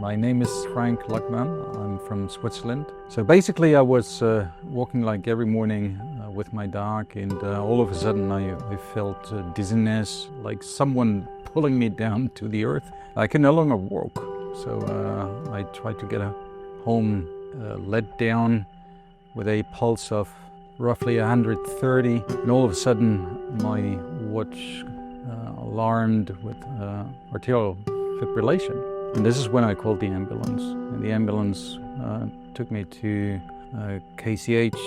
My name is Frank Luckman. I'm from Switzerland. So basically I was walking like every morning with my dog, and all of a sudden I felt dizziness, like someone pulling me down to the earth. I could no longer walk. So I tried to get home, led down with a pulse of roughly 130, and all of a sudden my watch alarmed with atrial fibrillation. And this is when I called the ambulance. And the ambulance took me to KCH,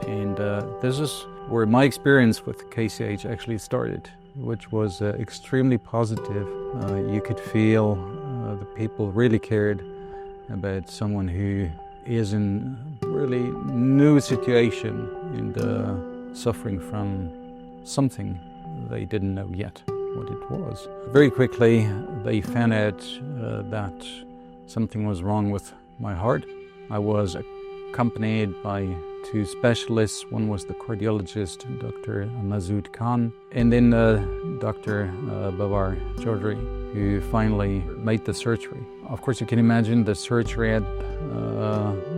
and this is where my experience with KCH actually started, which was extremely positive. You could feel the people really cared about someone who is in a really new situation and suffering from something they didn't know yet what it was. Very quickly they found out that something was wrong with my heart. I was accompanied by two specialists. One was the cardiologist, Dr. Masood Khan, and then Dr. Babar Chaudhri, who finally made the surgery. Of course, you can imagine the surgery at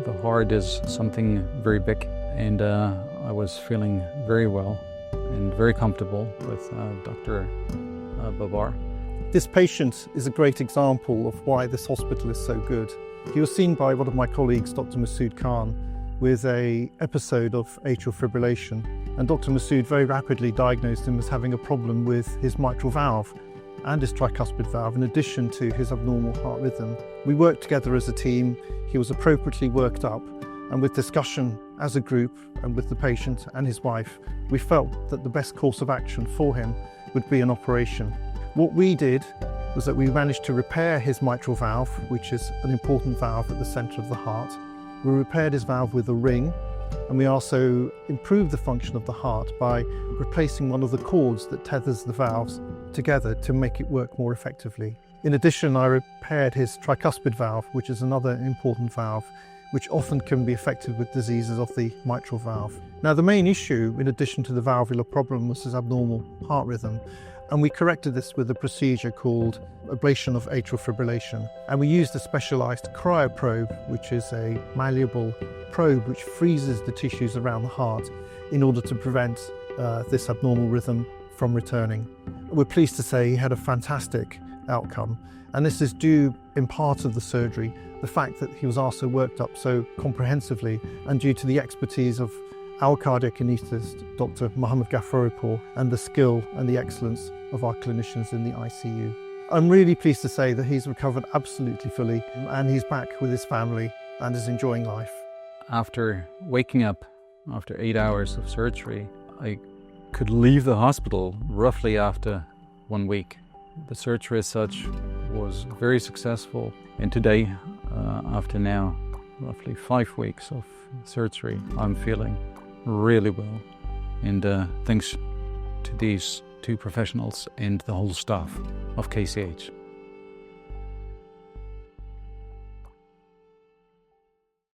the heart is something very big, and I was feeling very well and very comfortable with Dr. Babar. This patient is a great example of why this hospital is so good. He was seen by one of my colleagues, Dr. Masood Khan, with an episode of atrial fibrillation, and Dr. Masood very rapidly diagnosed him as having a problem with his mitral valve and his tricuspid valve, in addition to his abnormal heart rhythm. We worked together as a team. He was appropriately worked up, and with discussion as a group and with the patient and his wife, we felt that the best course of action for him would be an operation. What we did was that we managed to repair his mitral valve, which is an important valve at the centre of the heart. We repaired his valve with a ring, and we also improved the function of the heart by replacing one of the cords that tethers the valves together to make it work more effectively. In addition, I repaired his tricuspid valve, which is another important valve, which often can be affected with diseases of the mitral valve. Now, the main issue, in addition to the valvular problem, was his abnormal heart rhythm. And we corrected this with a procedure called ablation of atrial fibrillation. And we used a specialized cryoprobe, which is a malleable probe which freezes the tissues around the heart in order to prevent this abnormal rhythm from returning. We're pleased to say he had a fantastic outcome. And this is due, in part of the surgery, the fact that he was also worked up so comprehensively, and due to the expertise of our cardiac anaesthetist, Dr. Mohammed Ghaffaripour, and the skill and the excellence of our clinicians in the ICU. I'm really pleased to say that he's recovered absolutely fully, and he's back with his family and is enjoying life. After waking up after 8 hours of surgery, I could leave the hospital roughly after 1 week. The surgery as such was very successful, and today, after now roughly 5 weeks of surgery, I'm feeling really well, and thanks to these two professionals and the whole staff of KCH.